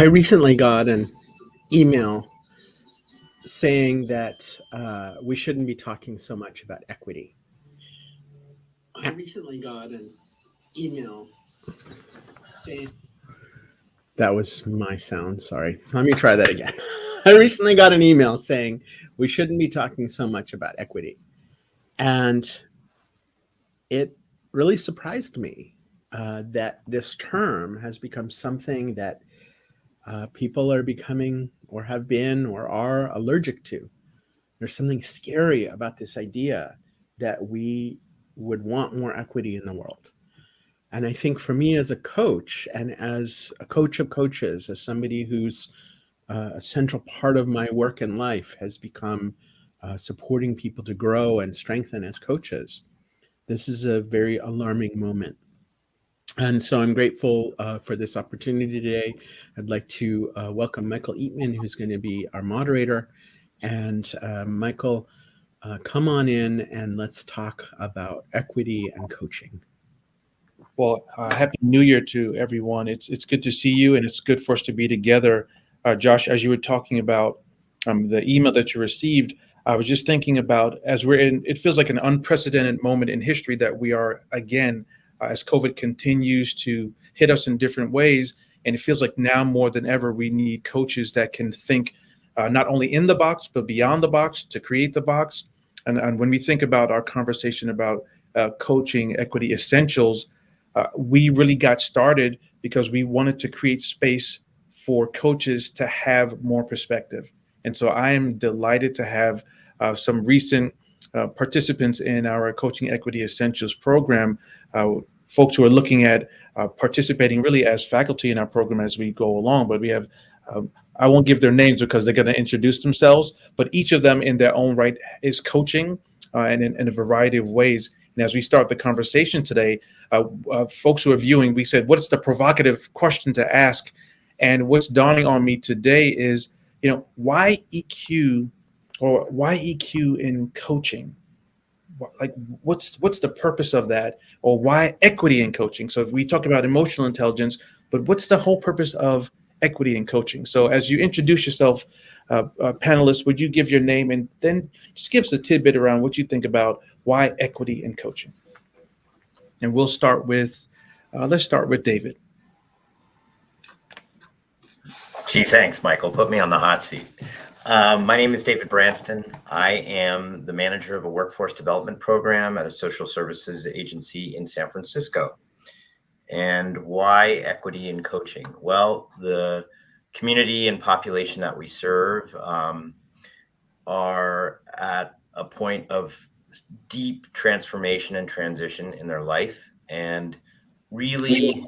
recently got an email saying that we shouldn't be talking so much about equity. I recently got an email saying that was my sound. Sorry. Let me try that again. I recently got an email saying we shouldn't be talking so much about equity. And it really surprised me that this term has become something that people are becoming or have been or are allergic to. There's something scary about this idea that we would want more equity in the world. And I think for me as a coach and as a coach of coaches, as somebody who's a central part of my work and life has become supporting people to grow and strengthen as coaches, this is a very alarming moment. And so I'm grateful for this opportunity today. I'd like to welcome Michael Eatman, who's going to be our moderator. And Michael, come on in and let's talk about equity and coaching. Well, Happy New Year to everyone. It's good to see you, and it's good for us to be together. Josh, as you were talking about the email that you received, I was just thinking about as we're in, it feels like an unprecedented moment in history that we are again, as COVID continues to hit us in different ways. And it feels like now more than ever, we need coaches that can think not only in the box, but beyond the box to create the box. And when we think about our conversation about coaching equity essentials, we really got started because we wanted to create space for coaches to have more perspective. And so I am delighted to have some recent participants in our Coaching Equity Essentials program, folks who are looking at participating really as faculty in our program as we go along. But we have, I won't give their names because they're going to introduce themselves, but each of them in their own right is coaching and in a variety of ways. And as we start the conversation today, folks who are viewing, we said, what's the provocative question to ask? And what's dawning on me today is, why EQ or why EQ in coaching? Like, what's the purpose of that? Or why equity in coaching? So we talk about emotional intelligence, but what's the whole purpose of equity in coaching? So as you introduce yourself, panelists, would you give your name and then just give us a tidbit around what you think about why equity in coaching? And we'll start with, let's start with David. Gee, thanks, Michael. Put me on the hot seat. My name is David Branston. I am the manager of a workforce development program at a social services agency in San Francisco. And why equity in coaching? Well, the community and population that we serve are at a point of deep transformation and transition in their life, and really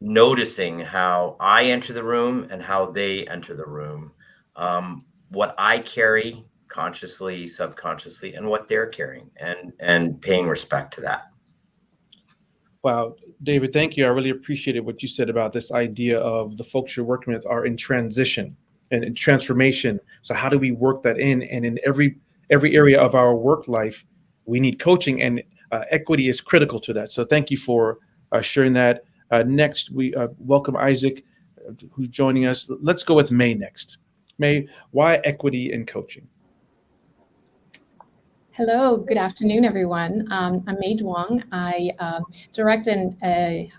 noticing how I enter the room and how they enter the room, what I carry consciously, subconsciously, and what they're carrying, and paying respect to that. Wow, David, thank you. I really appreciated what you said about this idea of the folks you're working with are in transition and in transformation. So how do we work that in? And in every area of our work life, we need coaching, and equity is critical to that. So thank you for sharing that. Next, we welcome Isaac, who's joining us. Let's go with May next. May, why equity in coaching? Hello, good afternoon, everyone. I'm May Duong. I direct a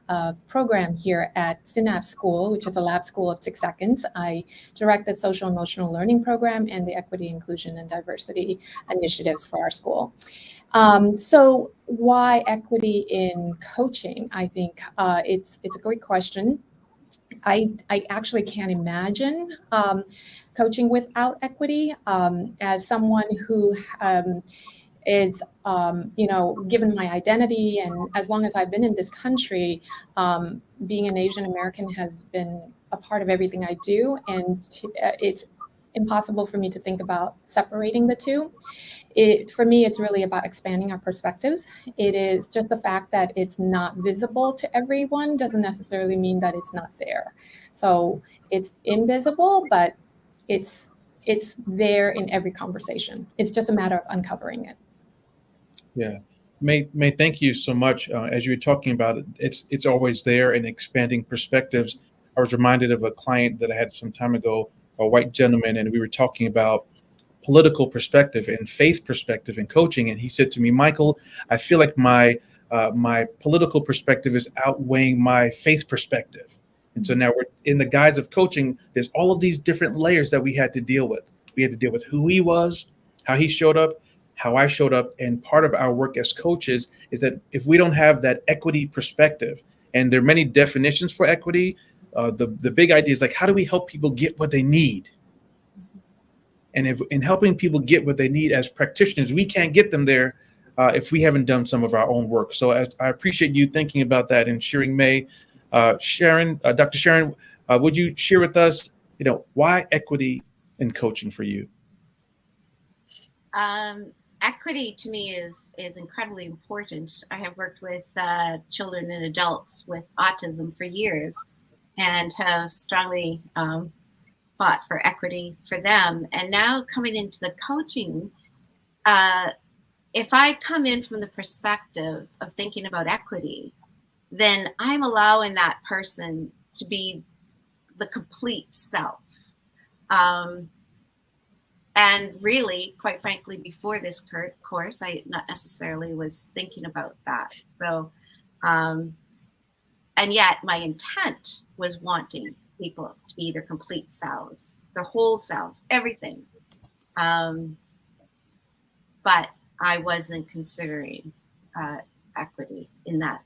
program here at Synapse School, which is a lab school of 6 seconds. I direct the social emotional learning program and the equity, inclusion, and diversity initiatives for our school. So why equity in coaching? I think it's a great question. I actually can't imagine coaching without equity. As someone who is, given my identity, and as long as I've been in this country, being an Asian American has been a part of everything I do, and it's impossible for me to think about separating the two. For me, it's really about expanding our perspectives. It is just the fact that it's not visible to everyone doesn't necessarily mean that it's not there. So it's invisible, but it's there in every conversation. It's just a matter of uncovering it. Yeah. May, thank you so much. As you were talking about it, it's always there and expanding perspectives. I was reminded of a client that I had some time ago, a white gentleman, and we were talking about political perspective and faith perspective in coaching. And he said to me, Michael, I feel like my political perspective is outweighing my faith perspective. And so now we're in the guise of coaching. There's all of these different layers that we had to deal with. We had to deal with who he was, how he showed up, how I showed up. And part of our work as coaches is that if we don't have that equity perspective, and there are many definitions for equity, the big idea is like, how do we help people get what they need? And if in helping people get what they need as practitioners, we can't get them there if we haven't done some of our own work. So I appreciate you thinking about that and sharing, May. Sharon, Dr. Sharon, would you share with us, why equity in coaching for you? Equity to me is incredibly important. I have worked with children and adults with autism for years and have strongly fought for equity for them. And now coming into the coaching, if I come in from the perspective of thinking about equity, then I'm allowing that person to be the complete self. And really, quite frankly, before this course, I not necessarily was thinking about that. So, and yet my intent was wanting people to be their complete selves, their whole selves, everything. But I wasn't considering equity in that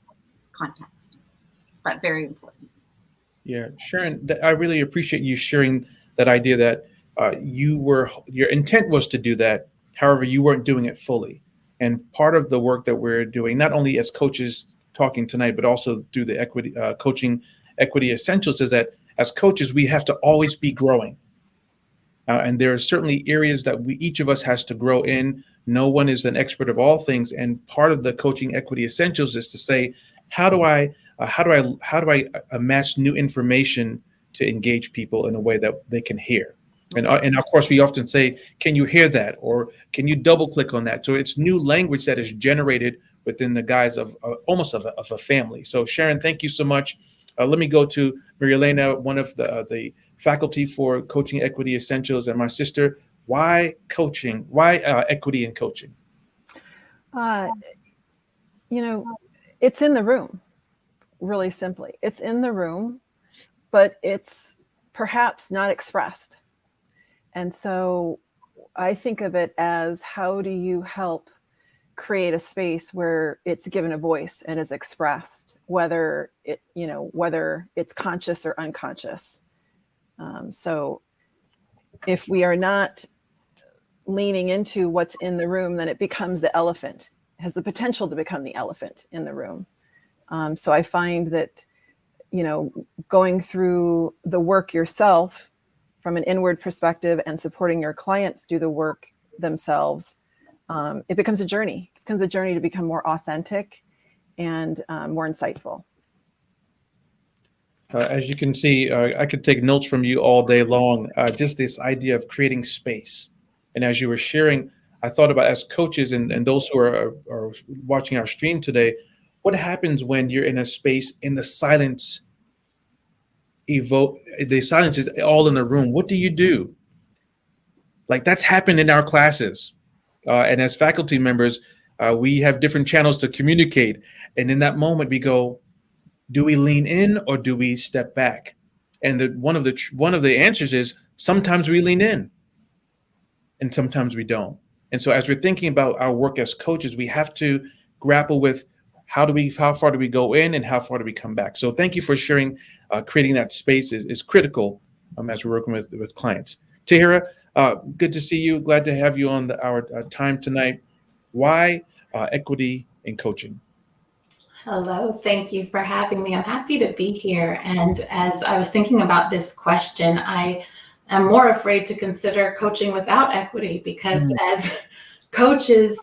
context, but very important. Yeah, Sharon, I really appreciate you sharing that idea that your intent was to do that. However, you weren't doing it fully. And part of the work that we're doing, not only as coaches talking tonight, but also through the equity coaching equity essentials, is that as coaches, we have to always be growing. And there are certainly areas that each of us has to grow in. No one is an expert of all things. And part of the coaching equity essentials is to say, how do I amass new information to engage people in a way that they can hear? And of course, we often say, can you hear that? Or can you double click on that? So it's new language that is generated within the guise of almost of a family. So Sharon, thank you so much. Let me go to Maria Elena, one of the faculty for Coaching Equity Essentials, and my sister. Why coaching? Why equity in coaching? It's in the room, really simply. It's in the room, but it's perhaps not expressed. And so I think of it as, how do you help create a space where it's given a voice and is expressed, whether it's conscious or unconscious. So if we are not leaning into what's in the room, then it becomes the elephant. It has the potential to become the elephant in the room. So I find that, going through the work yourself from an inward perspective and supporting your clients do the work themselves, it becomes a journey. It becomes a journey to become more authentic and more insightful. As you can see, I could take notes from you all day long, just this idea of creating space. And as you were sharing, I thought about, as coaches and those who are watching our stream today, what happens when you're in a space and the silence is all in the room? What do you do? Like, that's happened in our classes. And as faculty members, we have different channels to communicate. And in that moment, we go, do we lean in or do we step back? And one of the answers is, sometimes we lean in and sometimes we don't. And so as we're thinking about our work as coaches, we have to grapple with how far do we go in and how far do we come back? So thank you for sharing. Creating that space is critical as we're working with clients. Tahira, good to see you. Glad to have you on our time tonight. Why equity in coaching? Hello, thank you for having me. I'm happy to be here. And as I was thinking about this question, I am more afraid to consider coaching without equity, because as coaches,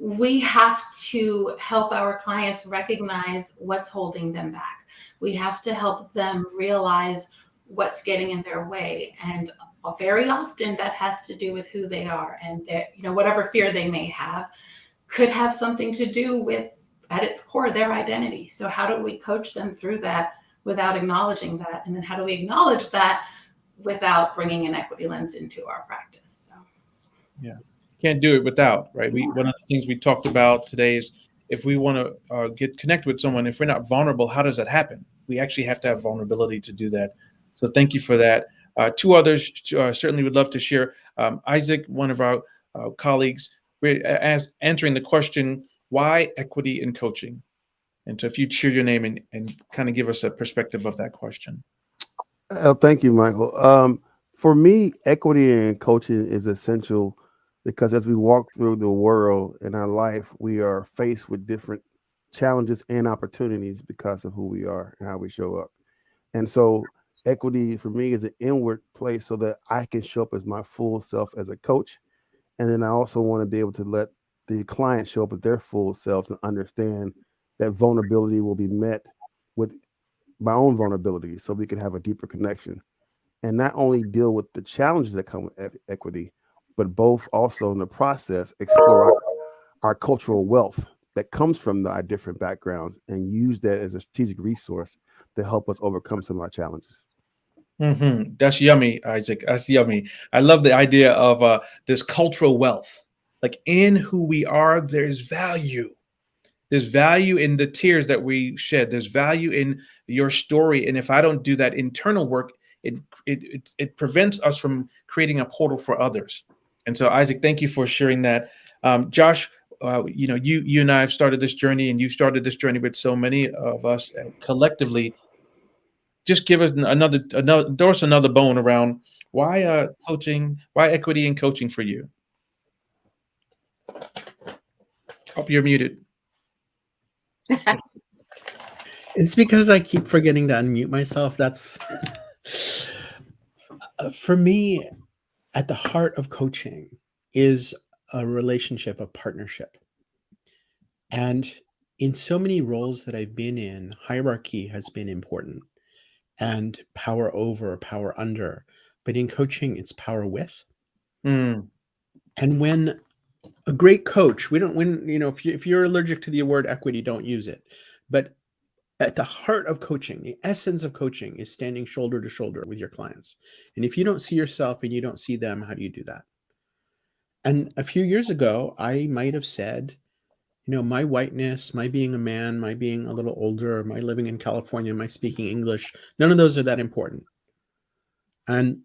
we have to help our clients recognize what's holding them back. We have to help them realize what's getting in their way. And very often that has to do with who they are, and whatever fear they may have could have something to do with, at its core, their identity. So how do we coach them through that without acknowledging that? And then how do we acknowledge that without bringing an equity lens into our practice? So. Yeah, can't do it without, right? One of the things we talked about today is if we want to get connected with someone, if we're not vulnerable, how does that happen? We actually have to have vulnerability to do that. So thank you for that. Two others certainly would love to share. Isaac, one of our colleagues, answering the question, why equity in coaching? And so if you'd share your name and kind of give us a perspective of that question. Thank you, Michael. For me, equity in coaching is essential because as we walk through the world in our life, we are faced with different challenges and opportunities because of who we are and how we show up. And so equity for me is an inward place so that I can show up as my full self as a coach. And then I also want to be able to let the client show up with their full selves and understand that vulnerability will be met with my own vulnerability so we can have a deeper connection and not only deal with the challenges that come with equity, but both also in the process explore our cultural wealth that comes from our different backgrounds and use that as a strategic resource to help us overcome some of our challenges. Mm-hmm. That's yummy, Isaac. That's yummy. I love the idea of this cultural wealth. Like in who we are, there's value. There's value in the tears that we shed. There's value in your story. And if I don't do that internal work, it prevents us from creating a portal for others. And so, Isaac, thank you for sharing that. Josh, you and I have started this journey, and you've started this journey with so many of us collectively. Just give us endorse another bone around why coaching, why equity in coaching for you. Hope you're muted. It's because I keep forgetting to unmute myself. That's for me, at the heart of coaching is a relationship of partnership. And in so many roles that I've been in, hierarchy has been important and power over, power under. But in coaching, it's power with. And when a great coach, if you're allergic to the word equity, don't use it. But at the heart of coaching, the essence of coaching is standing shoulder to shoulder with your clients. And if you don't see yourself and you don't see them, how do you do that? And a few years ago, I might have said, my whiteness, my being a man, my being a little older, my living in California, my speaking English, none of those are that important. And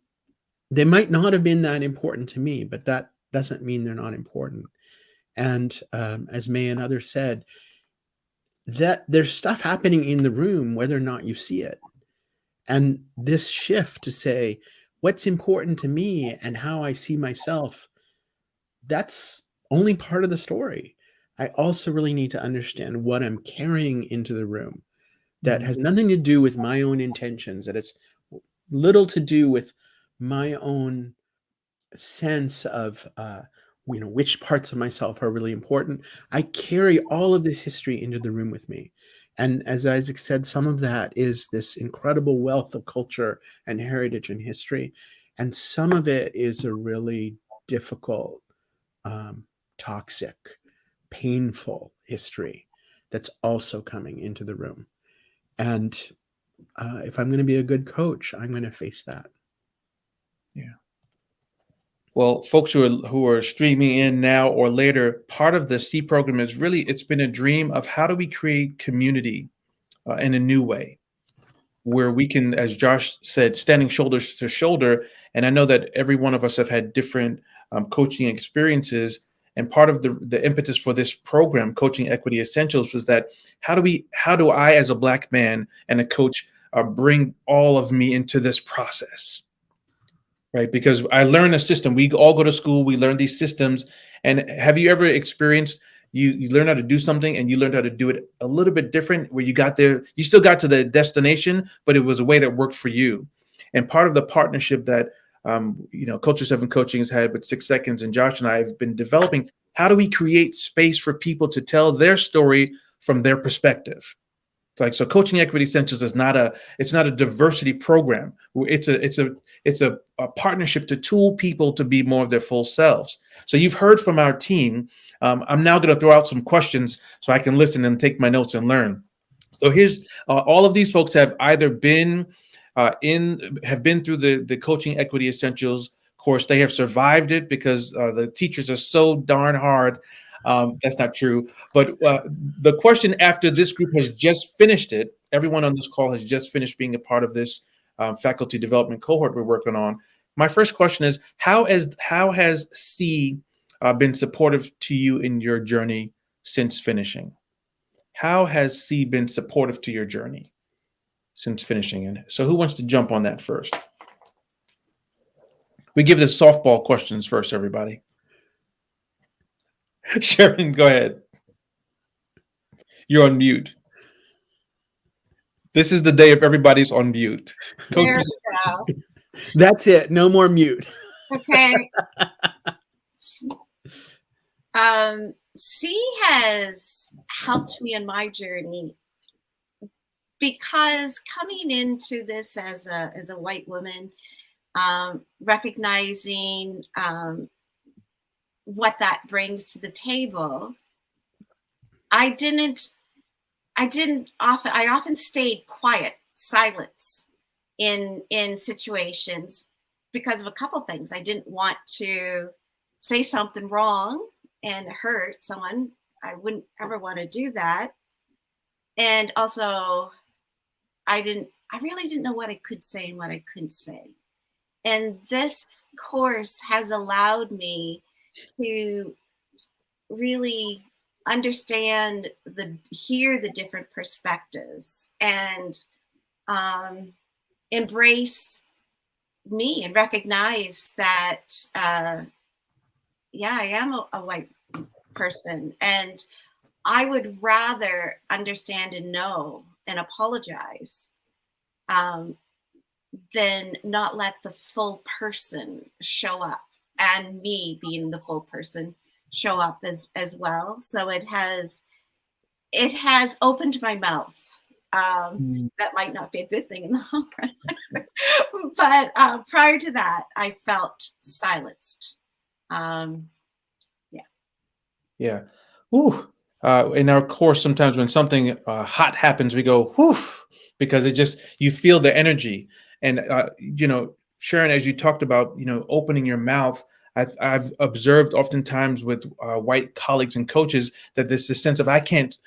they might not have been that important to me, but that doesn't mean they're not important. And as May and others said, that there's stuff happening in the room, whether or not you see it. And this shift to say, what's important to me and how I see myself, that's only part of the story. I also really need to understand what I'm carrying into the room that has nothing to do with my own intentions, that it's little to do with my own sense of which parts of myself are really important. I carry all of this history into the room with me. And as Isaac said, some of that is this incredible wealth of culture and heritage and history. And some of it is a really difficult, toxic, painful history that's also coming into the room. And if I'm going to be a good coach, I'm going to face that. Yeah. Well, folks who are streaming in now or later, part of the C program is really, it's been a dream of how do we create community in a new way, where we can, as Josh said, standing shoulder to shoulder. And I know that every one of us have had different coaching experiences. And part of the impetus for this program, Coaching Equity Essentials, was that how do I, as a Black man and a coach, bring all of me into this process? Right, because I learned a system. We all go to school, we learn these systems. And have you ever experienced you learn how to do something and you learned how to do it a little bit different, where you got there, you still got to the destination, but it was a way that worked for you. And part of the partnership that Culture 7 Coaching has had with 6 Seconds and Josh and I have been developing, how do we create space for people to tell their story from their perspective? So Coaching Equity Essentials is not a diversity program. It's a partnership to tool people to be more of their full selves. So you've heard from our team. I'm now going to throw out some questions so I can listen and take my notes and learn. So here's all of these folks have either been have been through the Coaching Equity Essentials course. They have survived it because the teachers are so darn hard. That's not true. But the question after this group has just finished it, everyone on this call has just finished being a part of this faculty development cohort we're working on. My first question is, how has C been supportive to you in your journey since finishing? How has C been supportive to your journey since finishing? And so who wants to jump on that first? We give the softball questions first, everybody. Sharon, go ahead. You're on mute. This is the day if everybody's on mute. There we go. That's it. No more mute. Okay. C has helped me in my journey because coming into this as a white woman, recognizing what that brings to the table, I often stayed quiet, silence in situations because of a couple things. I didn't want to say something wrong and hurt someone. I wouldn't ever want to do that. And also I really didn't know what I could say and what I couldn't say. And this course has allowed me to really understand hear the different perspectives and embrace me and recognize that I am a white person, and I would rather understand and know and apologize than not let the full person show up, and me being the full person show up as well. So it has opened my mouth. That might not be a good thing in the long run. But prior to that, I felt silenced. Yeah. Ooh. In our course, sometimes when something hot happens, we go, whew, because you feel the energy. And, Sharon, as you talked about, opening your mouth, I've observed oftentimes with white colleagues and coaches that there's this sense of, I can't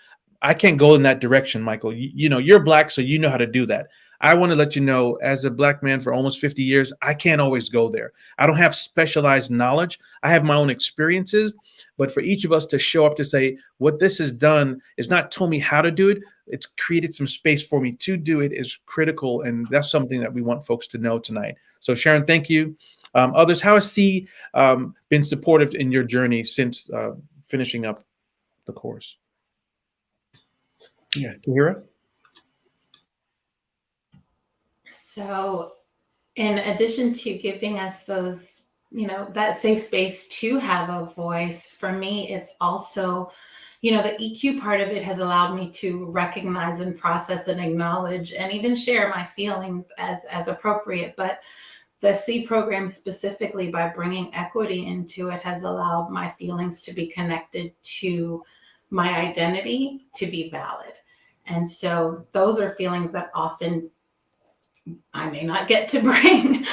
go in that direction, Michael. You're Black, so you know how to do that. I want to let you know, as a Black man for almost 50 years, I can't always go there. I don't have specialized knowledge. I have my own experiences. But for each of us to show up to say, what this has done is not told me how to do it. It's created some space for me to do it is critical. And that's something that we want folks to know tonight. So Sharon, thank you. Others, how has C been supportive in your journey since finishing up the course? Yeah, Tahira? So in addition to giving us those, that safe space to have a voice, for me, it's also, the EQ part of it has allowed me to recognize and process and acknowledge and even share my feelings as appropriate. But the C program specifically, by bringing equity into it, has allowed my feelings to be connected to my identity to be valid. And so those are feelings that often I may not get to bring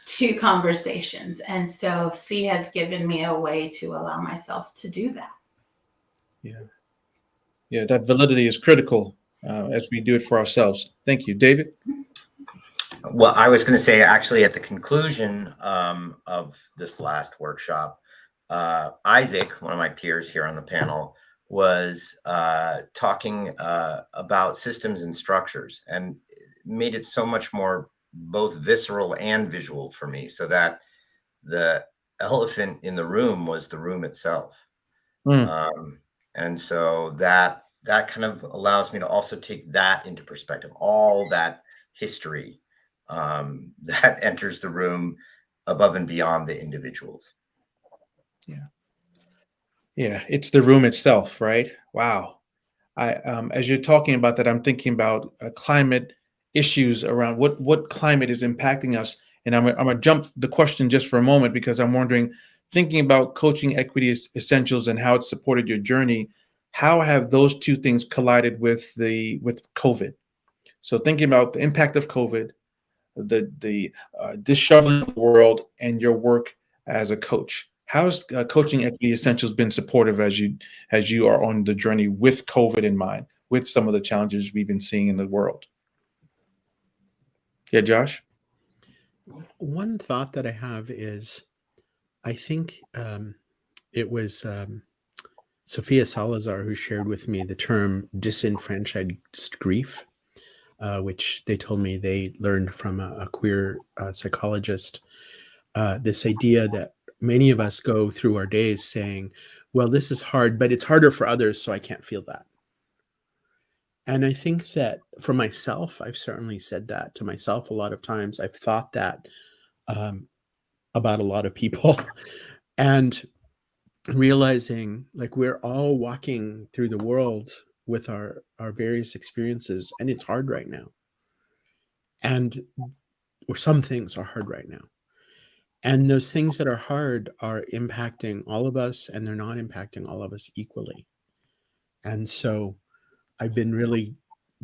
to conversations. And so C has given me a way to allow myself to do that. Yeah, that validity is critical as we do it for ourselves. Thank you. David? Well, I was going to say, actually, at the conclusion of this last workshop, Isaac, one of my peers here on the panel, was talking about systems and structures, and made it so much more both visceral and visual for me, so that the elephant in the room was the room itself. And so that kind of allows me to also take that into perspective, all that history that enters the room above and beyond the individuals. Yeah, it's the room itself, right? Wow. As you're talking about that, I'm thinking about climate issues around what climate is impacting us. And I'm going to jump the question just for a moment, because I'm wondering, thinking about Coaching Equity Essentials and how it supported your journey, how have those two things collided with COVID? So thinking about the impact of COVID, the disheveling of the world, and your work as a coach. How's Coaching Equity Essentials been supportive as you are on the journey with COVID in mind, with some of the challenges we've been seeing in the world? Yeah, Josh? One thought that I have is, I think it was Sophia Salazar who shared with me the term disenfranchised grief, which they told me they learned from a queer psychologist. This idea that many of us go through our days saying, well, this is hard, but it's harder for others, so I can't feel that. And I think that for myself, I've certainly said that to myself a lot of times. I've thought that about a lot of people. And realizing like we're all walking through the world with our various experiences, and it's hard right now. Or some things are hard right now. And those things that are hard are impacting all of us, and they're not impacting all of us equally. And so I've been really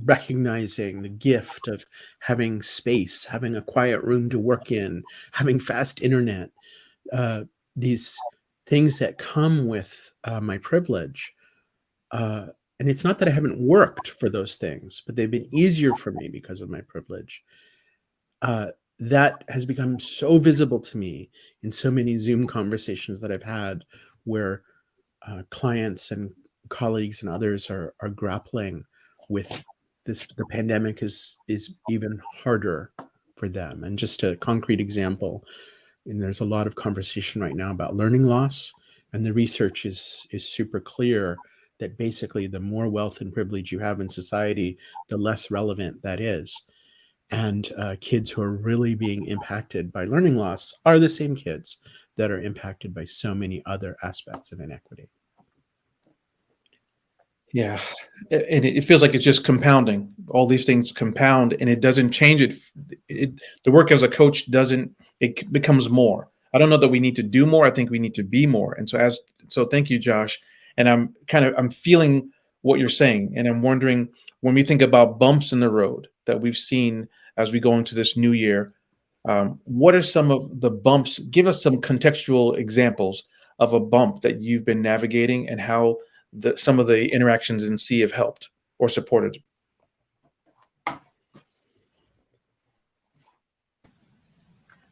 recognizing the gift of having space, having a quiet room to work in, having fast internet, these things that come with my privilege. And it's not that I haven't worked for those things, but they've been easier for me because of my privilege. That has become so visible to me in so many Zoom conversations that I've had where clients and colleagues and others are grappling with this. The pandemic is even harder for them. And just a concrete example, and there's a lot of conversation right now about learning loss, and the research is super clear that basically the more wealth and privilege you have in society, the less relevant that is. And kids who are really being impacted by learning loss are the same kids that are impacted by so many other aspects of inequity. Yeah, and it feels like it's just compounding. All these things compound, and it doesn't change it. The work as a coach doesn't. It becomes more. I don't know that we need to do more. I think we need to be more. And so thank you, Josh. And I'm feeling what you're saying, and I'm wondering, when we think about bumps in the road that we've seen as we go into this new year, what are some of the bumps? Give us some contextual examples of a bump that you've been navigating, and how some of the interactions in C have helped or supported.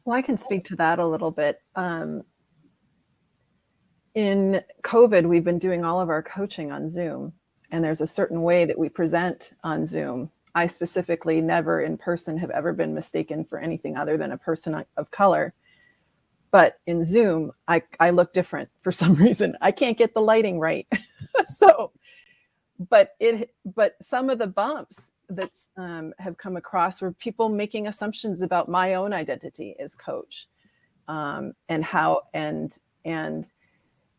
Well, I can speak to that a little bit. In COVID, we've been doing all of our coaching on Zoom, and there's a certain way that we present on Zoom. I specifically never in person have ever been mistaken for anything other than a person of color. But in Zoom, I look different for some reason. I can't get the lighting right. But some of the bumps that have come across were people making assumptions about my own identity as coach, and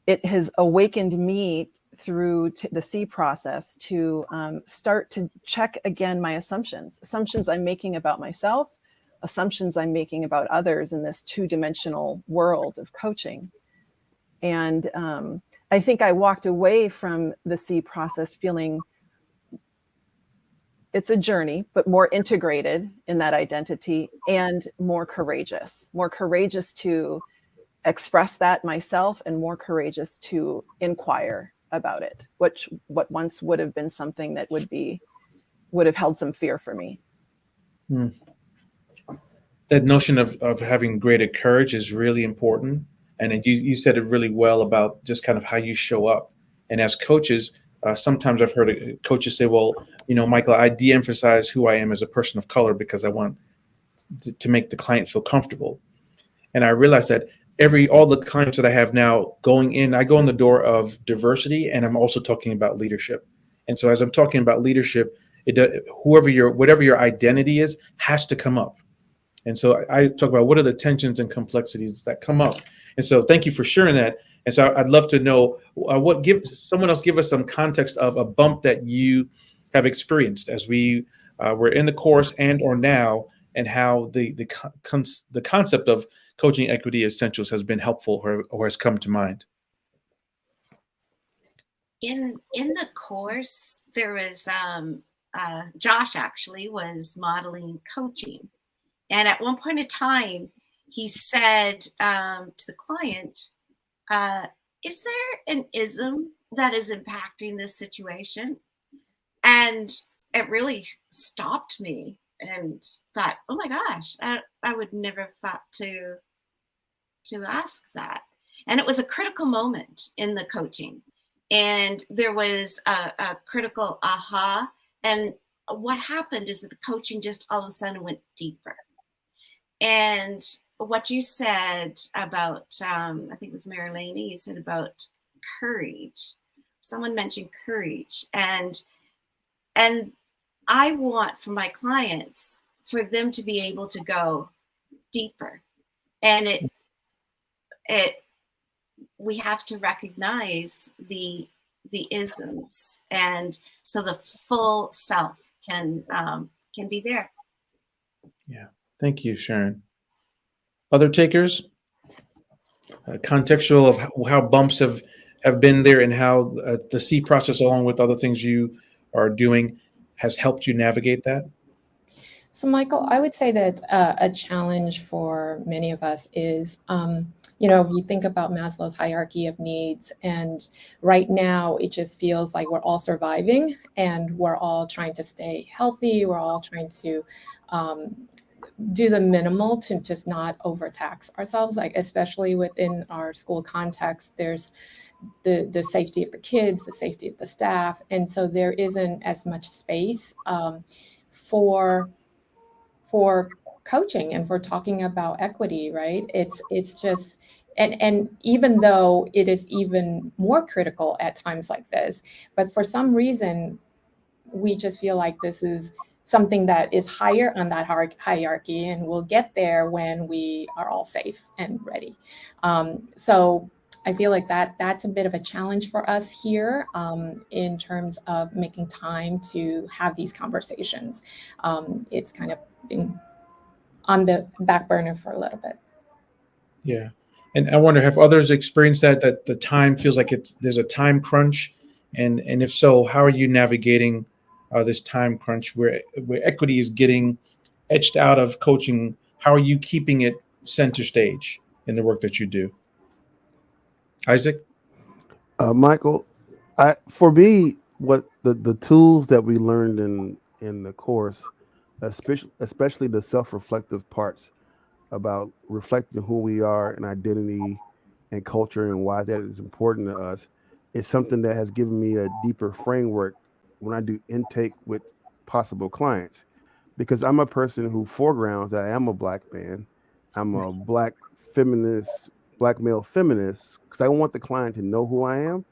it has awakened me through the C process to start to check again my assumptions I'm making about myself, assumptions I'm making about others in this two-dimensional world of coaching. And I think I walked away from the C process feeling it's a journey, but more integrated in that identity and more courageous to express that myself, and more courageous to inquire about it, what once would have been something that would have held some fear for me. That notion of having greater courage is really important. And you said it really well about just kind of how you show up. And as coaches, sometimes I've heard coaches say, well, Michael, I de-emphasize who I am as a person of color because I want to make the client feel comfortable. And I realized that all the clients that I have now I go in the door of diversity, and I'm also talking about leadership. And so as I'm talking about leadership, whatever your identity is has to come up. And so I talk about what are the tensions and complexities that come up. And so thank you for sharing that. And so I'd love to know someone else give us some context of a bump that you have experienced as we were in the course and or now, and how the concept of Coaching Equity Essentials has been helpful or has come to mind. in the course, there was Josh actually was modeling coaching, and at one point in time, he said to the client, "Is there an ism that is impacting this situation?" And it really stopped me and thought, "Oh my gosh, I would never have thought to ask that." And it was a critical moment in the coaching. And there was a critical aha. And what happened is that the coaching just all of a sudden went deeper. And what you said about, I think it was Mary Laney, you said about courage. Someone mentioned courage. And I want for my clients, for them to be able to go deeper. And we have to recognize the isms, and so the full self can be there. Yeah, thank you, Sharon. Other takers? Contextual of how bumps have been there, and how the C process, along with other things you are doing, has helped you navigate that? So, Michael, I would say that a challenge for many of us is, if you think about Maslow's hierarchy of needs, and right now it just feels like we're all surviving and we're all trying to stay healthy. We're all trying to do the minimal to just not overtax ourselves, like especially within our school context. There's the safety of the kids, the safety of the staff, and so there isn't as much space for coaching and for talking about equity, right? It's just, and even though it is even more critical at times like this, but for some reason we just feel like this is something that is higher on that hierarchy, and we'll get there when we are all safe and ready. So I feel like that's a bit of a challenge for us here, in terms of making time to have these conversations. It's kind of been on the back burner for a little bit. Yeah. And I wonder, have others experienced that the time feels like there's a time crunch? And if so, how are you navigating this time crunch where equity is getting etched out of coaching? How are you keeping it center stage in the work that you do? Isaac? Michael, for me, what the tools that we learned in the course, especially the self-reflective parts about reflecting who we are and identity and culture and why that is important to us, is something that has given me a deeper framework when I do intake with possible clients. Because I'm a person who foregrounds that I am a Black man, I'm a Black male feminist, because I want the client to know who I am,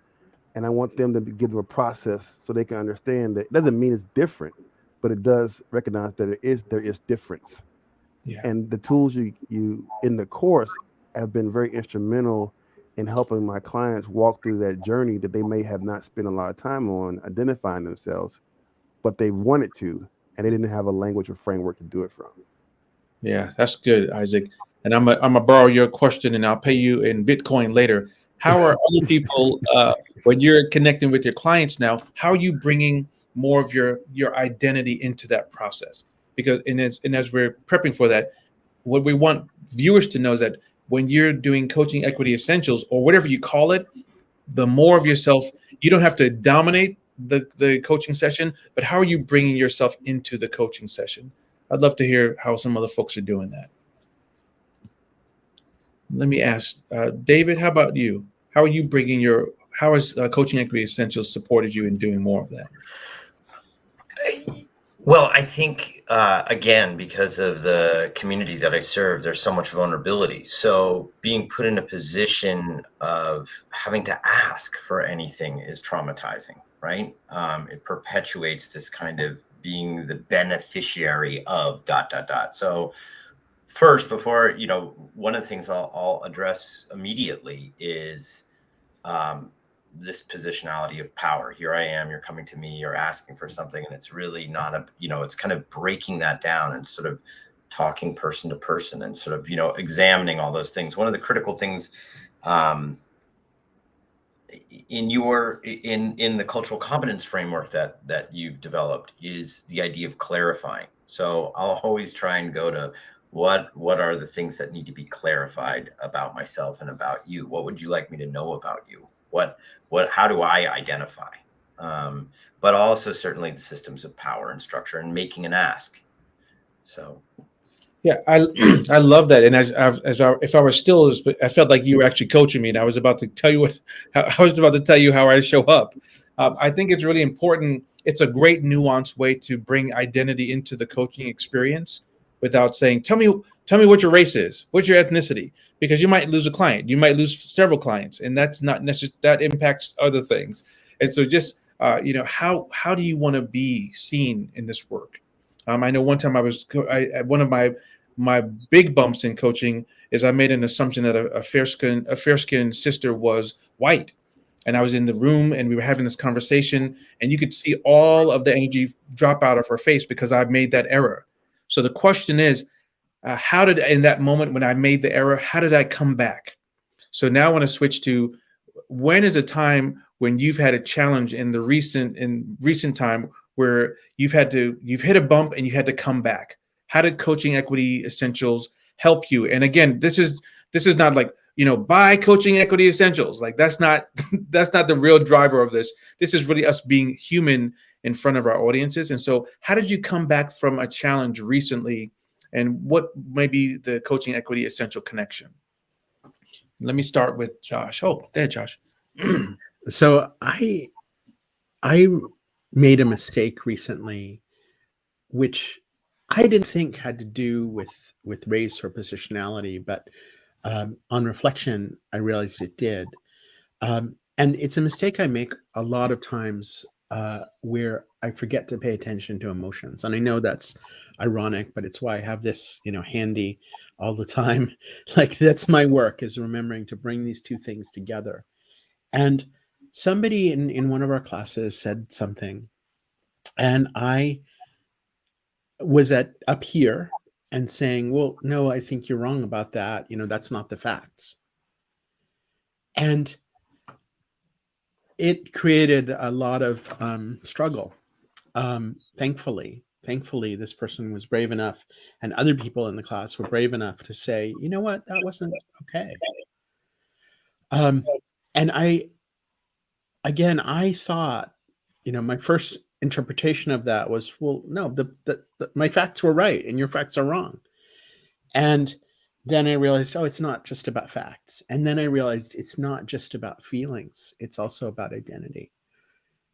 and I want them to give them a process so they can understand that it doesn't mean it's different, but it does recognize that there is difference. Yeah. And the tools you in the course have been very instrumental in helping my clients walk through that journey that they may have not spent a lot of time on identifying themselves, but they wanted to, and they didn't have a language or framework to do it from. Yeah, that's good, Isaac. And I'm gonna borrow your question, and I'll pay you in Bitcoin later. How are other people, when you're connecting with your clients now, how are you bringing more of your identity into that process? Because as we're prepping for that, what we want viewers to know is that when you're doing coaching equity essentials, or whatever you call it, the more of yourself, you don't have to dominate the coaching session, but how are you bringing yourself into the coaching session? I'd love to hear how some other folks are doing that. Let me ask, David, how about you? How are you how has Coaching Equity Essentials supported you in doing more of that? Well, I think, again, because of the community that I serve, there's so much vulnerability. So being put in a position of having to ask for anything is traumatizing, right? It perpetuates this kind of being the beneficiary of ... So first, before, one of the things I'll address immediately is this positionality of power. Here I am, you're coming to me, you're asking for something, and it's really not it's kind of breaking that down and sort of talking person to person and sort of, examining all those things. One of the critical things in the cultural competence framework that you've developed is the idea of clarifying. So I'll always try and go to what are the things that need to be clarified about myself and about you? What would you like me to know about you? How do I identify? But also certainly the systems of power and structure and making an ask. So. Yeah, I love that. And if I was still, I felt like you were actually coaching me, and I was about to tell you how I show up. I think it's really important. It's a great nuanced way to bring identity into the coaching experience without saying, tell me what your race is, what's your ethnicity, because you might lose a client, you might lose several clients, and that's not necessarily, that impacts other things. And so just how do you want to be seen in this work? I know one time one of my big bumps in coaching is I made an assumption that a fair skinned sister was white. And I was in the room and we were having this conversation, and you could see all of the energy drop out of her face because I made that error. So the question is, in that moment when I made the error, how did I come back? So now I want to switch to, when is a time when you've had a challenge in recent time where you've hit a bump and you had to come back? How did Coaching Equity Essentials help you? And again, this is not like, buy Coaching Equity Essentials. Like that's not the real driver of this. This is really us being human in front of our audiences. And so how did you come back from a challenge recently, and what may be the Coaching Equity Essential connection? Let me start with Josh. Oh, there, Josh. So I made a mistake recently, which I didn't think had to do with race or positionality, but on reflection, I realized it did. And it's a mistake I make a lot of times where I forget to pay attention to emotions. And I know that's ironic, but it's why I have this, handy all the time. Like that's my work, is remembering to bring these two things together. And somebody in one of our classes said something, and I was up here and saying, well, no, I think you're wrong about that. That's not the facts. And it created a lot of struggle. Thankfully, this person was brave enough, and other people in the class were brave enough to say, you know what, that wasn't okay. And I thought, my first interpretation of that was, well, no, my facts were right and your facts are wrong. And then I realized, oh, it's not just about facts. And then I realized it's not just about feelings. It's also about identity.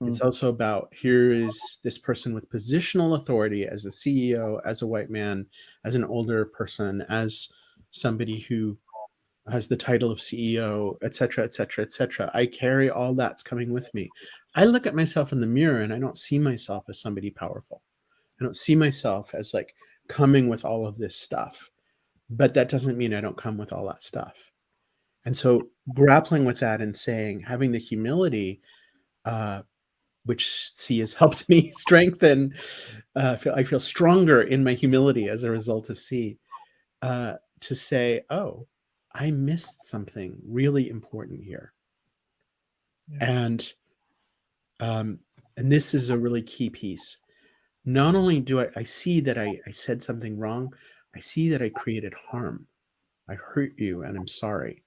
It's also about, here is this person with positional authority as a CEO, as a white man, as an older person, as somebody who has the title of CEO, et cetera, et cetera, et cetera. I carry all that's coming with me. I look at myself in the mirror and I don't see myself as somebody powerful. I don't see myself as like coming with all of this stuff, but that doesn't mean I don't come with all that stuff. And so grappling with that and saying, having the humility, which C has helped me strengthen, I feel stronger in my humility as a result of C, to say, oh, I missed something really important here. Yeah. And this is a really key piece. Not only do I see that I said something wrong, I see that I created harm. I hurt you and I'm sorry.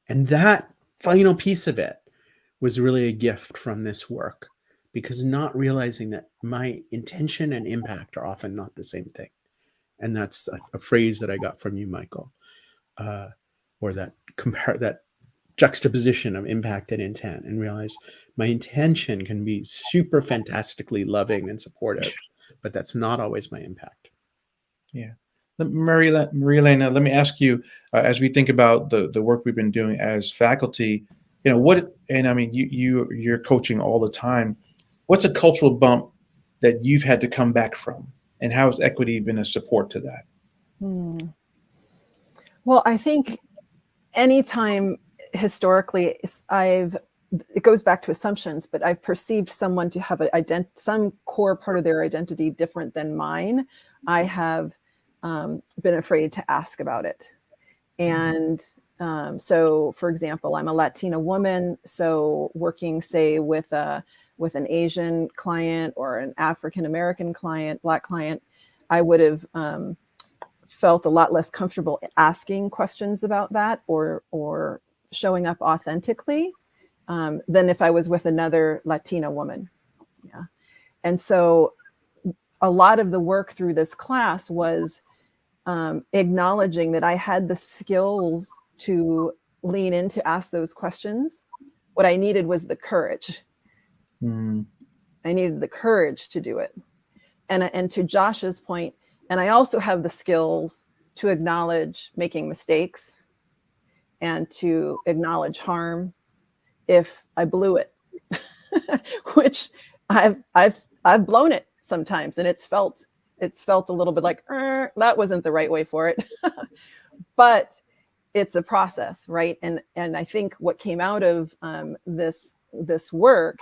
And that final piece of it was really a gift from this work, because not realizing that my intention and impact are often not the same thing. And that's a phrase that I got from you, Michael, or that juxtaposition of impact and intent, and realize my intention can be super fantastically loving and supportive, but that's not always my impact. Yeah. Maria-Elena, let me ask you, as we think about the work we've been doing as faculty, you're coaching all the time. What's a cultural bump that you've had to come back from, and how has equity been a support to that? Well, I think anytime historically it goes back to assumptions, but I've perceived someone to have some core part of their identity different than mine, I have been afraid to ask about it. And So, for example, I'm a Latina woman, so working, say, with an Asian client or an African American client, Black client, I would have felt a lot less comfortable asking questions about that or showing up authentically than if I was with another Latina woman. Yeah, and so a lot of the work through this class was acknowledging that I had the skills to lean in to ask those questions. What I needed was the courage. I needed the courage to do it. And to Josh's point, and I also have the skills to acknowledge making mistakes and to acknowledge harm if I blew it, which I've blown it sometimes, and it's felt a little bit like that wasn't the right way for it. But it's a process, right? And I think what came out of this work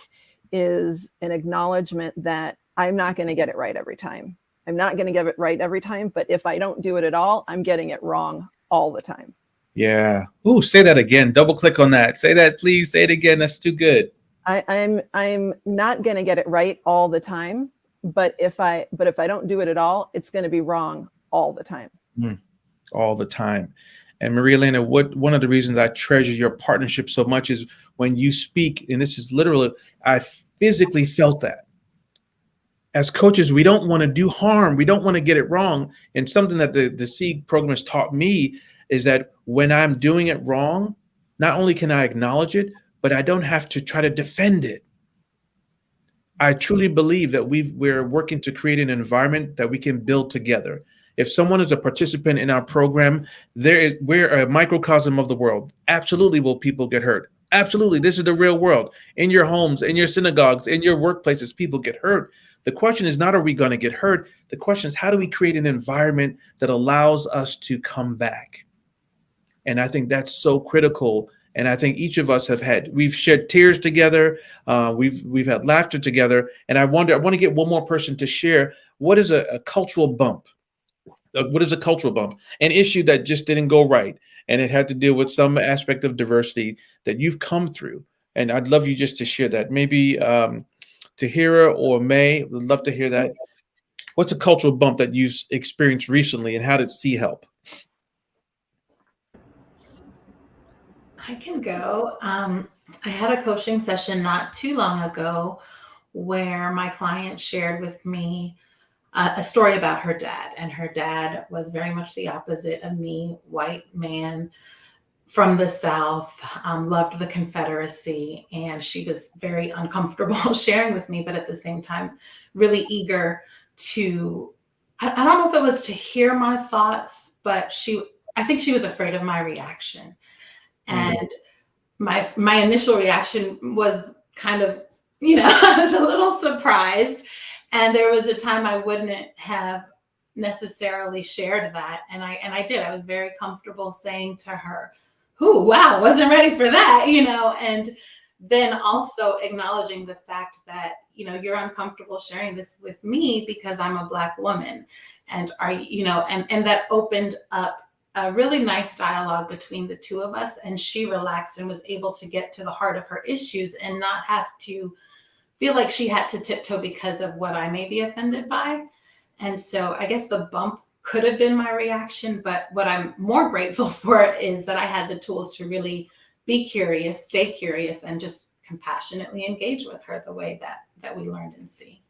is an acknowledgement that I'm not going to get it right every time. I'm not going to get it right every time, but if I don't do it at all, I'm getting it wrong all the time. Yeah. Ooh, say that again. Double click on that. Say that, please. Say it again. That's too good. I'm not going to get it right all the time, but if I don't do it at all, it's going to be wrong all the time. All the time. And Maria Elena, one of the reasons I treasure your partnership so much is when you speak, and this is literally, I physically felt that. As coaches, we don't want to do harm. We don't want to get it wrong. And something that the SEEG program has taught me is that when I'm doing it wrong, not only can I acknowledge it, but I don't have to try to defend it. I truly believe that we're working to create an environment that we can build together. If someone is a participant in our program, we're a microcosm of the world. Absolutely will people get hurt. Absolutely. This is the real world. In your homes, in your synagogues, in your workplaces, people get hurt. The question is not, are we going to get hurt? The question is, how do we create an environment that allows us to come back? And I think that's so critical. And I think each of us we've shed tears together. We've had laughter together. And I want to get one more person to share, what is a cultural bump? What is a cultural bump? An issue that just didn't go right, and it had to deal with some aspect of diversity that you've come through. And I'd love you just to share that. Maybe Tahira or May, would love to hear that. What's a cultural bump that you've experienced recently, and how did C help? I can go. I had a coaching session not too long ago where my client shared with me a story about her dad. And her dad was very much the opposite of me, white man from the South, loved the Confederacy. And she was very uncomfortable sharing with me, but at the same time, really eager to, I don't know if it was to hear my thoughts, but I think she was afraid of my reaction. And my initial reaction was kind of, I was a little surprised. And there was a time I wouldn't have necessarily shared that. And I did. I was very comfortable saying to her, "Ooh, wow, wasn't ready for that," and then also acknowledging the fact that, you're uncomfortable sharing this with me because I'm a Black woman. And and that opened up a really nice dialogue between the two of us. And she relaxed and was able to get to the heart of her issues and not have to feel like she had to tiptoe because of what I may be offended by. And so I guess the bump could have been my reaction, but what I'm more grateful for is that I had the tools to really be curious, stay curious, and just compassionately engage with her the way that we learned in C.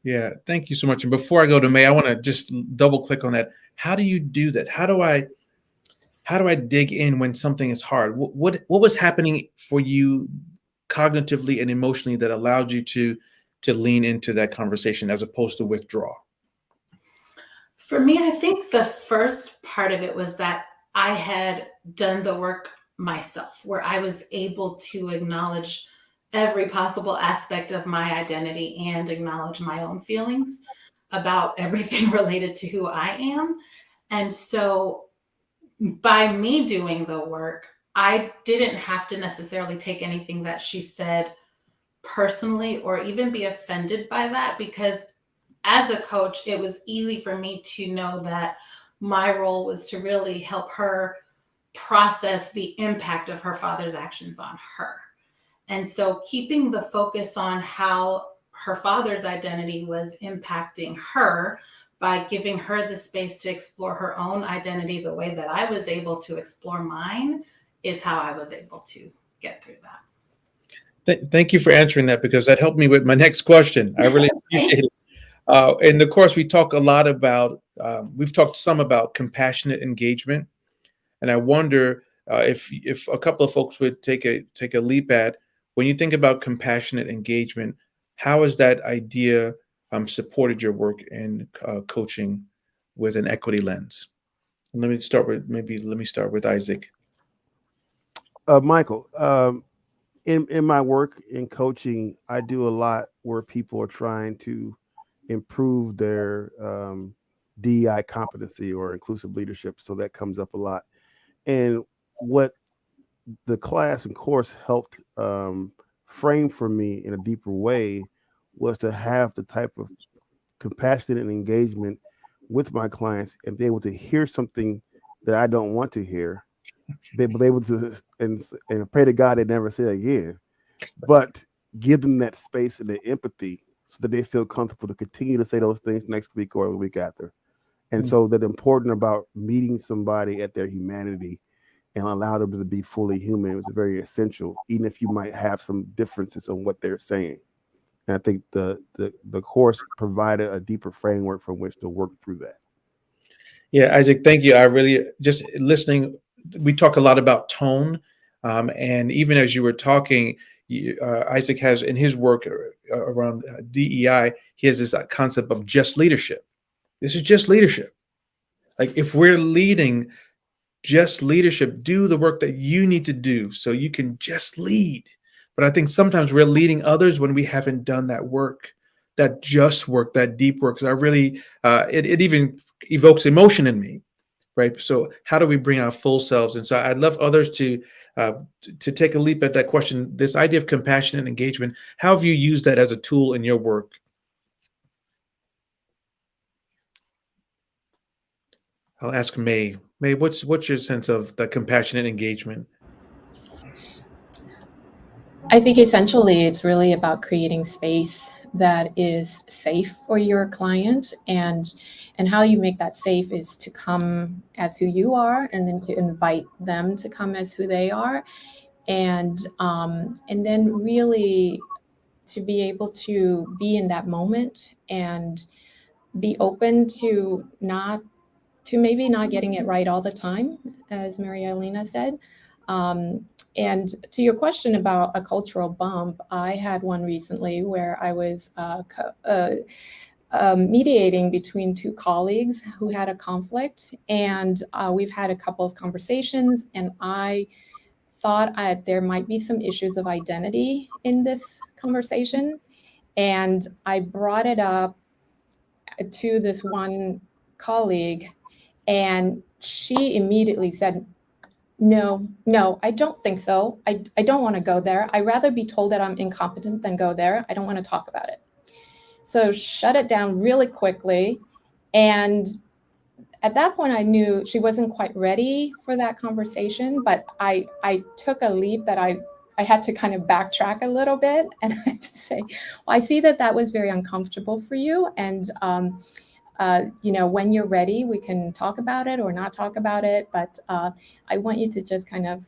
Yeah, thank you so much. And before I go to May, I want to just double click on that. How do you do that? How do I dig in when something is hard? What was happening for you cognitively and emotionally that allowed you to lean into that conversation as opposed to withdraw? For me, I think the first part of it was that I had done the work myself, where I was able to acknowledge every possible aspect of my identity and acknowledge my own feelings about everything related to who I am. And so by me doing the work, I didn't have to necessarily take anything that she said personally or even be offended by that, because as a coach, it was easy for me to know that my role was to really help her process the impact of her father's actions on her. And so keeping the focus on how her father's identity was impacting her by giving her the space to explore her own identity the way that I was able to explore mine is how I was able to get through that. Thank you for answering that, because that helped me with my next question. I really appreciate it. In the course, we talk a lot about, we've talked some about compassionate engagement. And I wonder if a couple of folks would take a leap at, when you think about compassionate engagement, how has that idea supported your work in coaching with an equity lens? And let me start with Isaac. Michael, in my work in coaching, I do a lot where people are trying to improve their DEI competency or inclusive leadership. So that comes up a lot. And what the class and course helped frame for me in a deeper way was to have the type of compassionate and engagement with my clients and be able to hear something that I don't want to hear, be able to and pray to God they never say it again, but give them that space and the empathy so that they feel comfortable to continue to say those things next week or the week after. And so that's important about meeting somebody at their humanity and allow them to be fully human. It was very essential, even if you might have some differences on what they're saying. And I think the course provided a deeper framework from which to work through that. Yeah, Isaac, thank you. I really, just listening, we talk a lot about tone. And even as you were talking, Isaac has in his work around DEI, he has this concept of just leadership. This is just leadership. Like, if we're leading, just leadership, do the work that you need to do so you can just lead. But I think sometimes we're leading others when we haven't done that work, that just work, that deep work. So I really, it even evokes emotion in me, right? So how do we bring our full selves? And so I'd love others to take a leap at that question, this idea of compassionate engagement. How have you used that as a tool in your work? I'll ask May. May, what's your sense of the compassionate engagement? I think essentially it's really about creating space that is safe for your client, and how you make that safe is to come as who you are, and then to invite them to come as who they are, and then really to be able to be in that moment and be open to maybe not getting it right all the time, as Mary Elena said. And to your question about a cultural bump, I had one recently where I was mediating between two colleagues who had a conflict, and we've had a couple of conversations, and I thought there might be some issues of identity in this conversation, and I brought it up to this one colleague, and she immediately said, no, I don't think so. I don't want to go there. I'd rather be told that I'm incompetent than go there. I don't want to talk about it. So shut it down really quickly. And at that point, I knew she wasn't quite ready for that conversation, but I took a leap that I had to kind of backtrack a little bit, and I had to say, well, I see that was very uncomfortable for you. And when you're ready, we can talk about it or not talk about it. But I want you to just kind of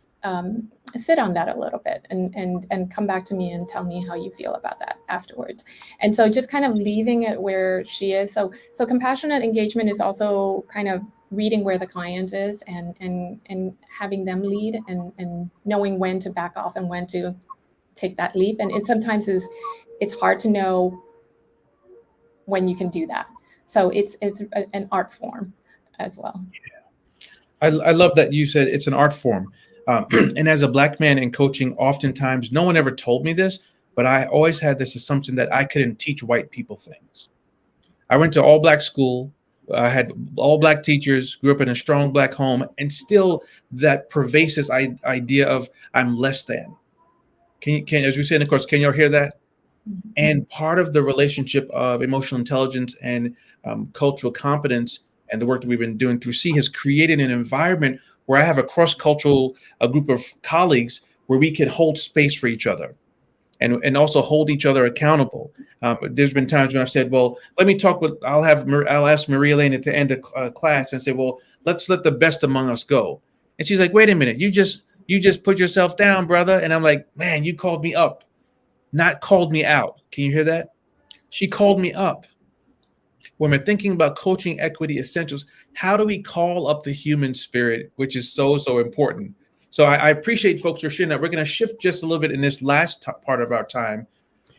sit on that a little bit and come back to me and tell me how you feel about that afterwards. And so just kind of leaving it where she is. So compassionate engagement is also kind of reading where the client is and having them lead and knowing when to back off and when to take that leap. And it sometimes it's hard to know when you can do that. So it's an art form as well. Yeah. I love that you said it's an art form. And as a Black man in coaching, oftentimes, no one ever told me this, but I always had this assumption that I couldn't teach white people things. I went to all Black school. I had all Black teachers, grew up in a strong Black home, and still that pervasive idea of I'm less than. Can as we say in the course, can y'all hear that? Mm-hmm. And part of the relationship of emotional intelligence and cultural competence and the work that we've been doing through C has created an environment where I have a cross-cultural group of colleagues where we can hold space for each other and also hold each other accountable. There's been times when I've said, well, let me talk with, I'll ask Maria Elena to end a class and say, well, let's let the best among us go. And she's like, wait a minute, you just put yourself down, brother. And I'm like, man, you called me up, not called me out. Can you hear that? She called me up. When we're thinking about coaching equity essentials, how do we call up the human spirit, which is so, so important? So I appreciate folks for sharing that. We're going to shift just a little bit in this last part of our time.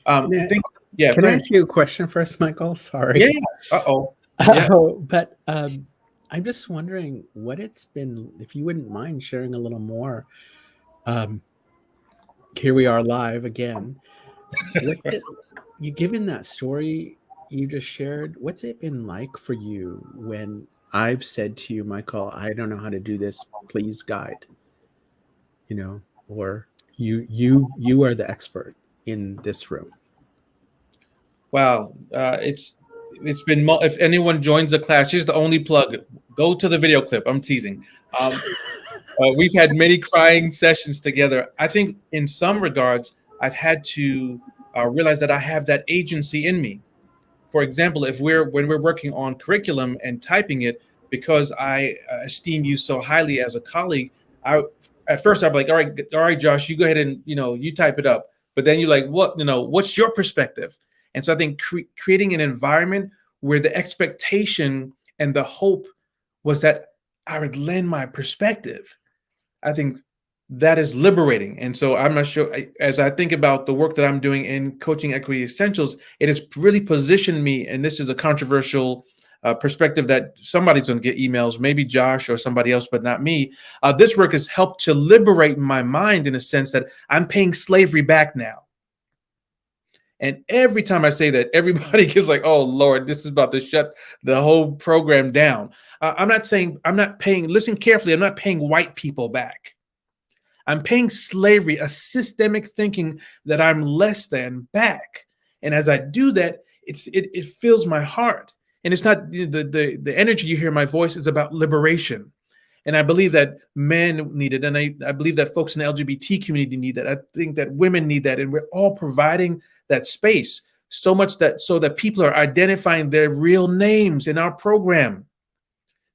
Can I ask you a question first, Michael? Sorry. Yeah. Uh-oh. Yeah. But I'm just wondering what it's been, if you wouldn't mind sharing a little more. Here we are live again. You given that story you just shared, what's it been like for you when I've said to you, Michael, I don't know how to do this, please guide, or you are the expert in this room? Wow. It's been, if anyone joins the class, here's the only plug, go to the video clip. I'm teasing. We've had many crying sessions together. I think in some regards, I've had to realize that I have that agency in me. For example, when we're working on curriculum and typing it, because I esteem you so highly as a colleague, at first I'm like, all right, Josh, you go ahead and you type it up. But then you're like, what's your perspective? And so I think creating an environment where the expectation and the hope was that I would lend my perspective, I think that is liberating. And so I'm not sure, as I think about the work that I'm doing in Coaching Equity Essentials, it has really positioned me, and this is a controversial perspective that somebody's going to get emails, maybe Josh or somebody else, but not me. This work has helped to liberate my mind in a sense that I'm paying slavery back now. And every time I say that, everybody gets like, oh, Lord, this is about to shut the whole program down. Listen carefully, I'm not paying white people back. I'm paying slavery, a systemic thinking that I'm less than, back. And as I do that, it fills my heart. And it's not the energy you hear in my voice is about liberation. And I believe that men need it. And I believe that folks in the LGBT community need that. I think that women need that. And we're all providing that space so that people are identifying their real names in our program.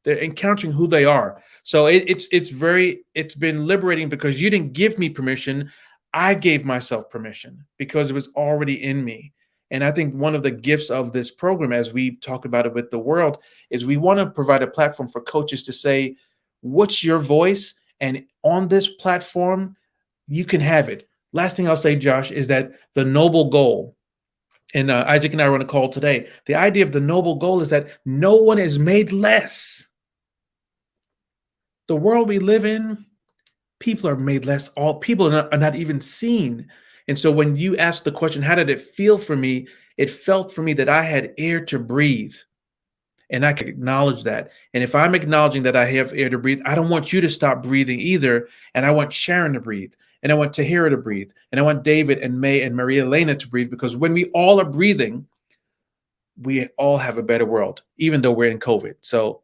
They're encountering who they are. So it's been liberating because you didn't give me permission. I gave myself permission because it was already in me. And I think one of the gifts of this program, as we talk about it with the world, is we want to provide a platform for coaches to say, what's your voice? And on this platform, you can have it. Last thing I'll say, Josh, is that the noble goal, and Isaac and I were on a call today, the idea of the noble goal is that no one is made less. The world we live in, people are made less. All people are not even seen. And so when you ask the question, how did it feel for me? It felt for me that I had air to breathe. And I can acknowledge that. And if I'm acknowledging that I have air to breathe, I don't want you to stop breathing either. And I want Sharon to breathe. And I want Tahira to breathe. And I want David and May and Maria Elena to breathe. Because when we all are breathing, we all have a better world, even though we're in COVID. So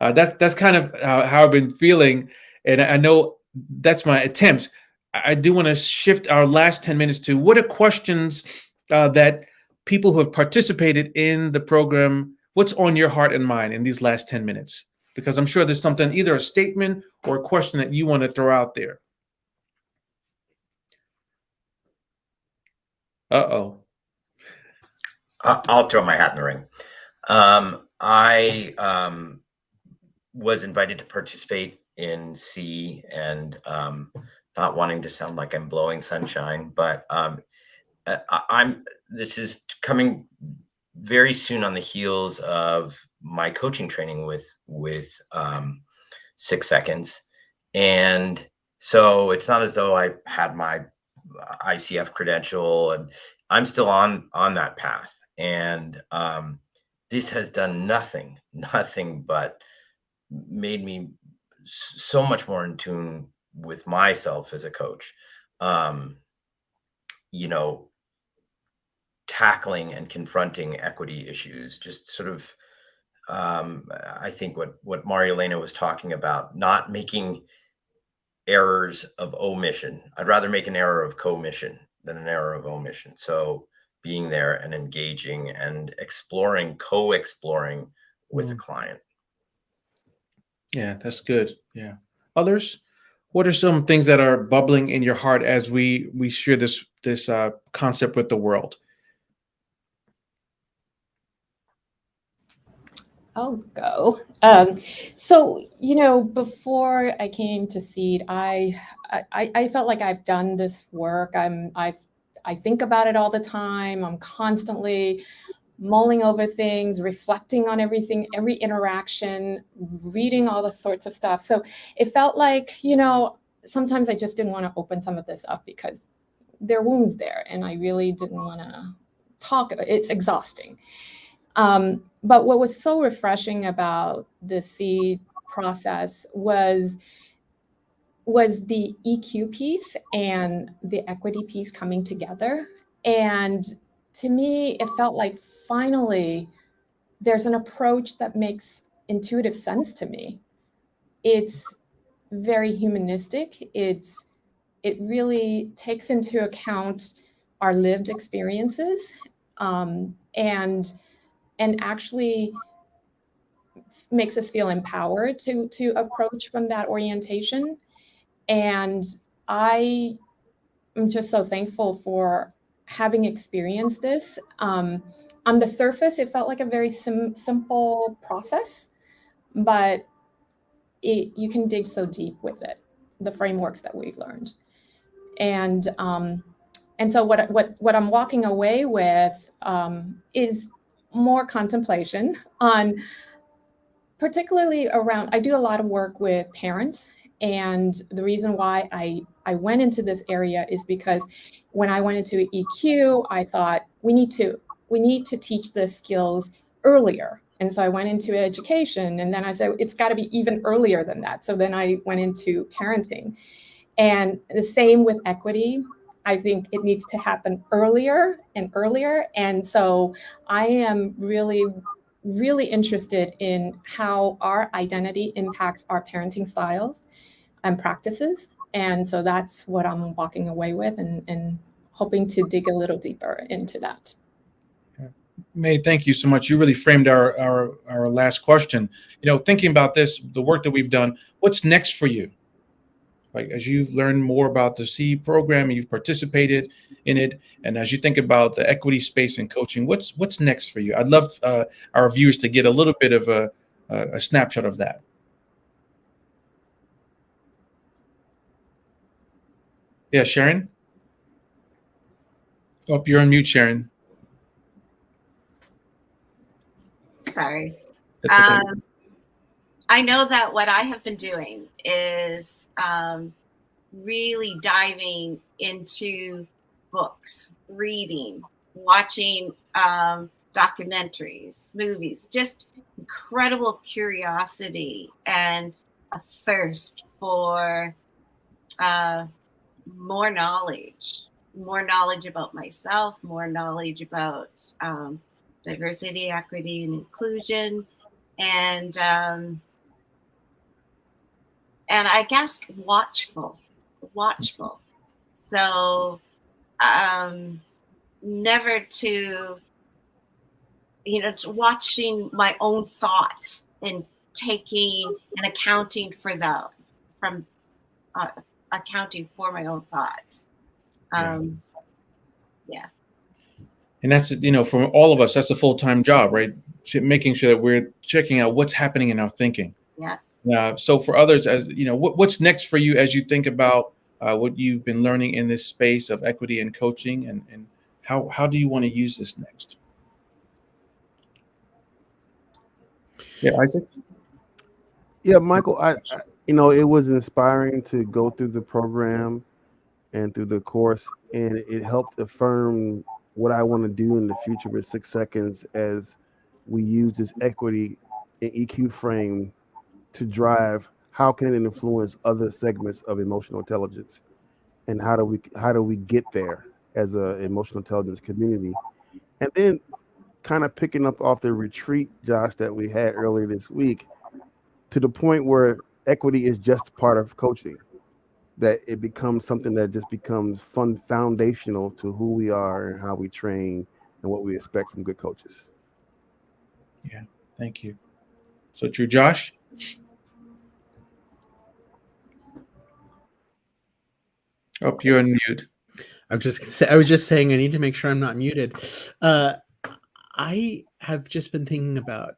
that's kind of how I've been feeling. And I know that's my attempt. I do want to shift our last 10 minutes to what are questions that people who have participated in the program, what's on your heart and mind in these last 10 minutes? Because I'm sure there's something, either a statement or a question that you want to throw out there. Uh-oh. I'll throw my hat in the ring. I was invited to participate in C, and not wanting to sound like I'm blowing sunshine, but this is coming very soon on the heels of my coaching training with 6 Seconds. And so it's not as though I had my ICF credential, and I'm still on that path. And this has done nothing but made me so much more in tune with myself as a coach. Tackling and confronting equity issues, just sort of I think what Marielena was talking about, not making errors of omission. I'd rather make an error of commission than an error of omission. So being there and engaging and exploring, co-exploring with a client. Yeah, that's good. Yeah. Others, what are some things that are bubbling in your heart as we share this concept with the world? I'll go. So, before I came to Seed, I felt like I've done this work. I think about it all the time. I'm constantly mulling over things, reflecting on everything, every interaction, reading all the sorts of stuff. So it felt like, sometimes I just didn't want to open some of this up because there are wounds there, and I really didn't want to talk about it. It's exhausting. But what was so refreshing about the Seed process was the EQ piece and the equity piece coming together. And to me, it felt like finally there's an approach that makes intuitive sense to me. It's very humanistic. It really takes into account our lived experiences, and actually makes us feel empowered to approach from that orientation. And I am just so thankful for having experienced this. On the surface, it felt like a very simple process, but you can dig so deep with it, the frameworks that we've learned. And so what I'm walking away with is more contemplation on, particularly around, I do a lot of work with parents. And the reason why I went into this area is because when I went into EQ, I thought we need to teach the skills earlier. And so I went into education, and then I said, it's got to be even earlier than that. So then I went into parenting. And the same with equity. I think it needs to happen earlier and earlier. And so I am really, really interested in how our identity impacts our parenting styles and practices. And so that's what I'm walking away with, and hoping to dig a little deeper into that. May, thank you so much. You really framed our last question. Thinking about this, the work that we've done, what's next for you? Like, as you've learned more about the Seed program, you've participated in it, and as you think about the equity space and coaching, what's next for you? I'd love our viewers to get a little bit of a snapshot of that. Yeah, Sharon? Oh, you're on mute, Sharon. Sorry. That's okay. I know that what I have been doing is really diving into books, reading, watching documentaries, movies, just incredible curiosity and a thirst for more knowledge about myself, more knowledge about diversity, equity, and inclusion, and I guess watchful. So never to, watching my own thoughts and taking and accounting for them, from accounting for my own thoughts. Yeah. And that's, for all of us, that's a full-time job, right? Making sure that we're checking out what's happening in our thinking. Yeah. So for others, as what's next for you as you think about what you've been learning in this space of equity and coaching, and how do you want to use this next? Yeah, Isaac? Yeah, Michael, I it was inspiring to go through the program and through the course, and it helped affirm what I want to do in the future with 6 Seconds, as we use this equity and EQ frame to drive how can it influence other segments of emotional intelligence, and how do we get there as a emotional intelligence community. And then kind of picking up off the retreat, Josh, that we had earlier this week, to the point where equity is just part of coaching, that it becomes something that just becomes foundational to who we are and how we train and what we expect from good coaches. Yeah, thank you. So true. Josh? Oh, you're on mute. I was just saying I need to make sure I'm not muted. I have just been thinking about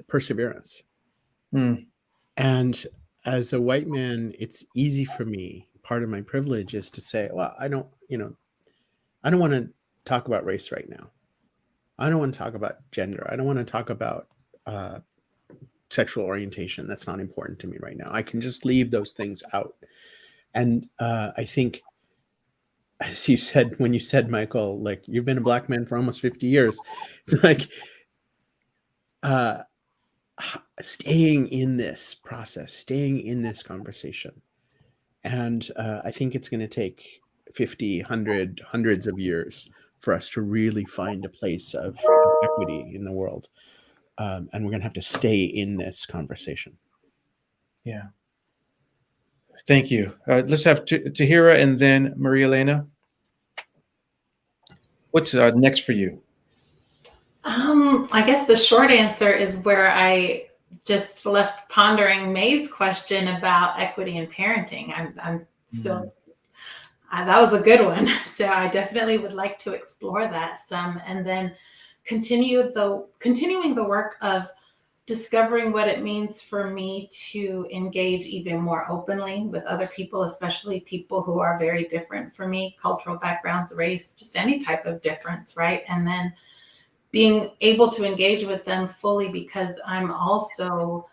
perseverance. And as a white man, it's easy for me. Part of my privilege is to say, well, I don't want to talk about race right now. I don't want to talk about gender. I don't want to talk about sexual orientation. That's not important to me right now. I can just leave those things out. And I think, as you said, when you said, Michael, like, you've been a Black man for almost 50 years, it's like staying in this process, staying in this conversation. And I think it's going to take 50, 100, hundreds of years for us to really find a place of equity in the world. And we're going to have to stay in this conversation. Yeah. Thank you. Let's have Tahira and then Maria Elena. What's next for you? I guess the short answer is where I just left pondering May's question about equity and parenting. I'm still, that was a good one. So I definitely would like to explore that some, and then continuing the work of discovering what it means for me to engage even more openly with other people, especially people who are very different from me, cultural backgrounds, race, just any type of difference, right? And then being able to engage with them fully, because I'm also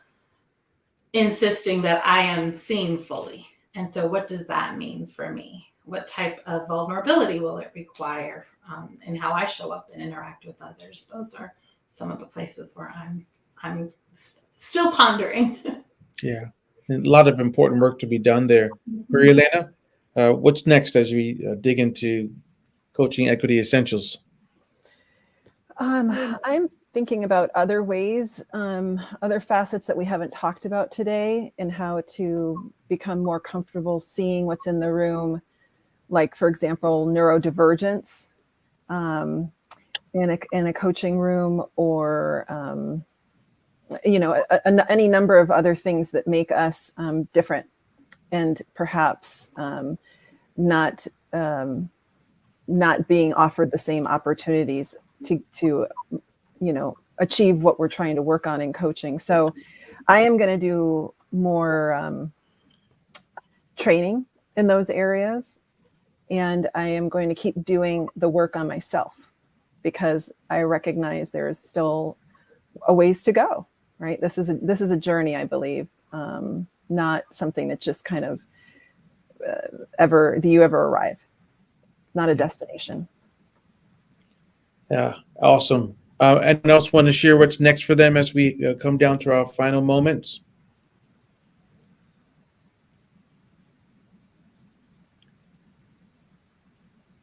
insisting that I am seen fully. And so what does that mean for me? What type of vulnerability will it require in how I show up and interact with others? Those are some of the places where I'm still pondering. Yeah, and a lot of important work to be done there. Maria Elena, what's next as we dig into coaching equity essentials? I'm thinking about other ways, other facets that we haven't talked about today, and how to become more comfortable seeing what's in the room. Like, for example, neurodivergence in a coaching room, or any number of other things that make us different, and perhaps not being offered the same opportunities to achieve what we're trying to work on in coaching. So I am going to do more training in those areas, and I am going to keep doing the work on myself, because I recognize there is still a ways to go, right? This is a journey, I believe, not something that just kind of you ever arrive. It's not a destination. Yeah, awesome. Anyone else want to share what's next for them as we come down to our final moments?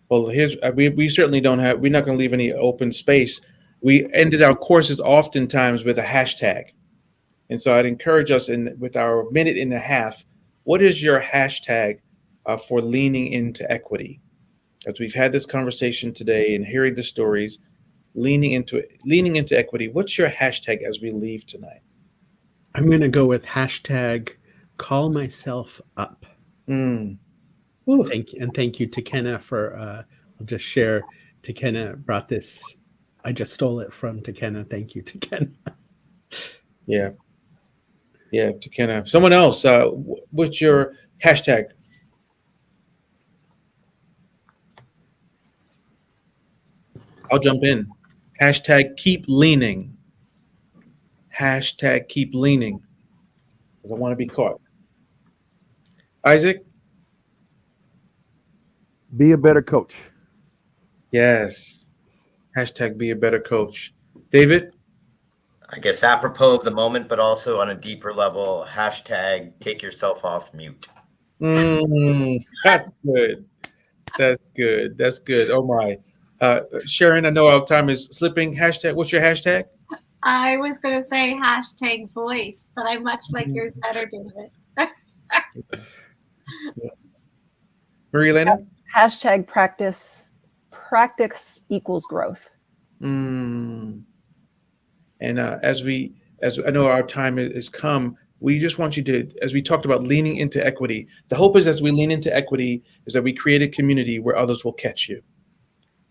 Well, we certainly don't have, we're not going to leave any open space. We ended our courses oftentimes with a hashtag. And so I'd encourage us with our minute and a half, what is your hashtag for leaning into equity? As we've had this conversation today and hearing the stories, leaning into equity, what's your hashtag as we leave tonight? I'm going to go with hashtag call myself up. Thank you to Kenna for, I'll just share, to Kenna brought this. I just stole it from Kenna. Thank you to Kenna. Yeah, to Kenna. Someone else, what's your hashtag? I'll jump in. Hashtag keep leaning. Hashtag keep leaning, because I want to be caught. Isaac? Be a better coach. Yes. Hashtag be a better coach. David? I guess apropos of the moment, but also on a deeper level, hashtag take yourself off mute. That's good. That's good. Oh my. Sharon, I know our time is slipping. Hashtag, what's your hashtag? I was going to say hashtag voice, but I much like yours better, David. Maria Elena? Hashtag practice equals growth. And as I know our time has come, we just want you to, as we talked about leaning into equity, the hope is as we lean into equity is that we create a community where others will catch you.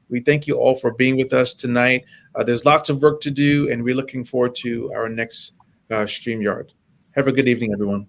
We thank you all for being with us tonight. There's lots of work to do, and we're looking forward to our next StreamYard. Have a good evening, everyone.